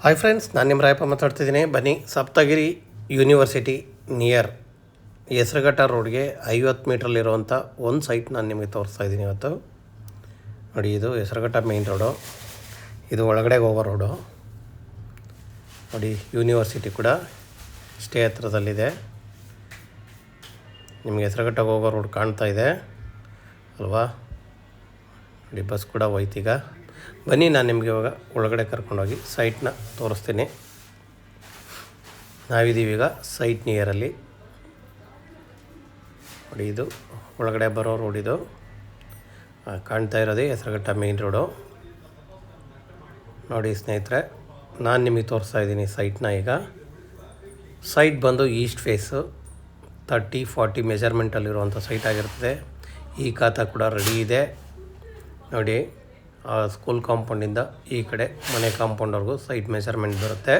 Hi friends, ನಾನು ನಿಮ್ಮ ರಾಯಪ್ಪ ಮಾತಾಡ್ತಿದ್ದೀನಿ. ಬನ್ನಿ, ಸಪ್ತಗಿರಿ ಯೂನಿವರ್ಸಿಟಿ ನಿಯರ್ ಹೆಸರುಘಟ್ಟ ರೋಡ್ಗೆ 50 ಮೀಟ್ರಲ್ಲಿರುವಂಥ ಒಂದು ಸೈಟ್ ನಾನು ನಿಮಗೆ ತೋರಿಸ್ತಾ ಇದ್ದೀನಿ ಇವತ್ತು. ನೋಡಿ, ಇದು ಹೆಸರುಘಟ್ಟ ಮೇನ್ ರೋಡು, ಇದು ಒಳಗಡೆ ಹೋಗೋ ರೋಡು. ನೋಡಿ, ಯೂನಿವರ್ಸಿಟಿ ಕೂಡ ಸ್ಟೇ ಹತ್ರದಲ್ಲಿದೆ. ನಿಮಗೆ ಹೆಸರುಘಟ್ಟಕ್ಕೆ ಹೋಗೋ ರೋಡ್ ಕಾಣ್ತಾ ಇದೆ ಅಲ್ವಾ? ನೋಡಿ, ಬಸ್ ಕೂಡ ಹೋಯ್ತೀಗ. ಬನ್ನಿ, ನಾನು ನಿಮಗೆ ಇವಾಗ ಒಳಗಡೆ ಕರ್ಕೊಂಡೋಗಿ ಸೈಟ್ನ ತೋರಿಸ್ತೀನಿ. ನಾವಿದ್ದೀವಿ ಈಗ ಸೈಟ್ ನಿಯರಲ್ಲಿ. ನೋಡಿ, ಇದು ಒಳಗಡೆ ಬರೋ ರೋಡ್. ಇದು ಕಾಣ್ತಾ ಇರೋದೇ ಹೆಸರುಘಟ್ಟ ಮೇನ್ ರೋಡು. ನೋಡಿ ಸ್ನೇಹಿತರೆ, ನಾನು ನಿಮಗೆ ತೋರಿಸ್ತಾ ಇದ್ದೀನಿ ಸೈಟ್ನ. ಈಗ ಸೈಟ್ ಬಂದು ಈಸ್ಟ್ ಫೇಸು 30-40 ಮೆಜರ್ಮೆಂಟಲ್ಲಿರುವಂಥ ಸೈಟ್ ಆಗಿರ್ತದೆ. ಈ ಖಾತಾ ಕೂಡ ರೆಡಿ ಇದೆ. ನೋಡಿ, ಆ ಸ್ಕೂಲ್ ಕಾಂಪೌಂಡಿಂದ ಈ ಕಡೆ ಮನೆ ಕಾಂಪೌಂಡ್ವರೆಗೂ ಸೈಟ್ ಮೆಜರ್ಮೆಂಟ್ ಬರುತ್ತೆ.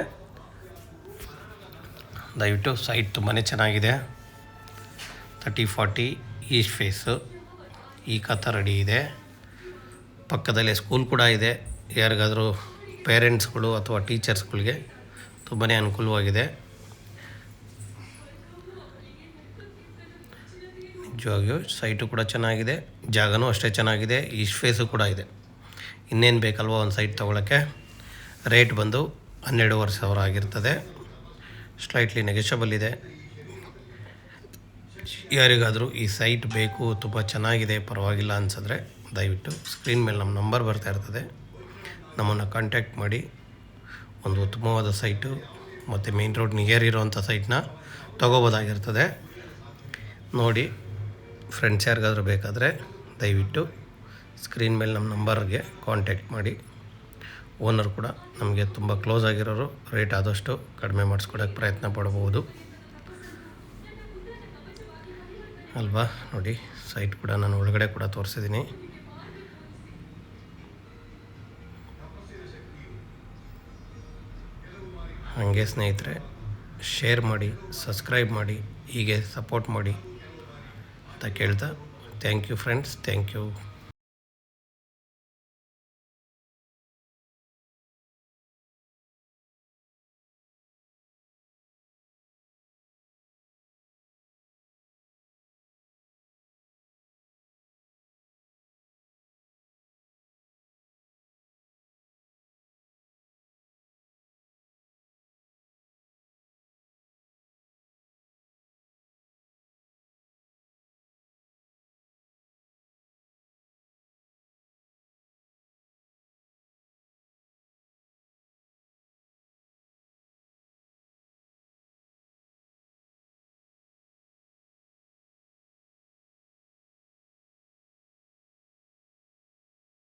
ದಯವಿಟ್ಟು ಸೈಟ್ ತುಂಬಾ ಚೆನ್ನಾಗಿದೆ. 30-40 ಈಸ್ಟ್ ಫೇಸು, ಈ ಖಾತಾ ರೆಡಿ ಇದೆ. ಪಕ್ಕದಲ್ಲೇ ಸ್ಕೂಲ್ ಕೂಡ ಇದೆ. ಯಾರಿಗಾದರೂ ಪೇರೆಂಟ್ಸ್ಗಳು ಅಥವಾ ಟೀಚರ್ಸ್ಗಳಿಗೆ ತುಂಬಾ ಅನುಕೂಲವಾಗಿದೆ. ನಿಜವಾಗಿಯೂ ಸೈಟು ಕೂಡ ಚೆನ್ನಾಗಿದೆ, ಜಾಗನೂ ಅಷ್ಟೇ ಚೆನ್ನಾಗಿದೆ, ಈಸ್ಟ್ ಫೇಸು ಕೂಡ ಇದೆ. ಇನ್ನೇನು ಬೇಕಲ್ವ ಒಂದು ಸೈಟ್ ತೊಗೊಳಕ್ಕೆ. ರೇಟ್ ಬಂದು 12,500 ಆಗಿರ್ತದೆ. ಸ್ಲೈಟ್ಲಿ ನೆಗೆಷಬಲ್ ಇದೆ. ಯಾರಿಗಾದರೂ ಈ ಸೈಟ್ ಬೇಕು, ತುಂಬ ಚೆನ್ನಾಗಿದೆ, ಪರವಾಗಿಲ್ಲ ಅನಿಸಿದ್ರೆ ದಯವಿಟ್ಟು ಸ್ಕ್ರೀನ್ ಮೇಲೆ ನಮ್ಮ ನಂಬರ್ ಬರ್ತಾ ಇರ್ತದೆ, ನಮ್ಮನ್ನು ಕಾಂಟ್ಯಾಕ್ಟ್ ಮಾಡಿ ಒಂದು ಉತ್ತಮವಾದ ಸೈಟು ಮತ್ತು ಮೇನ್ ರೋಡ್ ನಿಯರ್ ಇರೋವಂಥ ಸೈಟ್ನ ತೊಗೋಬೋದಾಗಿರ್ತದೆ. ನೋಡಿ ಫ್ರೆಂಡ್ಸ್, ಯಾರಿಗಾದರೂ ಬೇಕಾದರೆ ದಯವಿಟ್ಟು ಸ್ಕ್ರೀನ್ ಮೇಲೆ ನಮ್ಮ ನಂಬರ್ಗೆ ಕಾಂಟ್ಯಾಕ್ಟ್ ಮಾಡಿ. ಓನರ್ ಕೂಡ ನಮಗೆ ತುಂಬ ಕ್ಲೋಸ್ ಆಗಿರೋರು, ರೇಟ್ ಆದಷ್ಟು ಕಡಿಮೆ ಮಾಡಿಸ್ಕೊಡೋಕ್ಕೆ ಪ್ರಯತ್ನ ಪಡ್ಬೋದು ಅಲ್ವಾ? ನೋಡಿ, ಸೈಟ್ ಕೂಡ ನಾನು ಒಳಗಡೆ ಕೂಡ ತೋರಿಸಿದ್ದೀನಿ. ಹಾಗೆ ಸ್ನೇಹಿತರೆ, ಶೇರ್ ಮಾಡಿ, ಸಬ್ಸ್ಕ್ರೈಬ್ ಮಾಡಿ, ಹೀಗೆ ಸಪೋರ್ಟ್ ಮಾಡಿ ಅಂತ ಕೇಳ್ತಾ, thank you friends, thank you.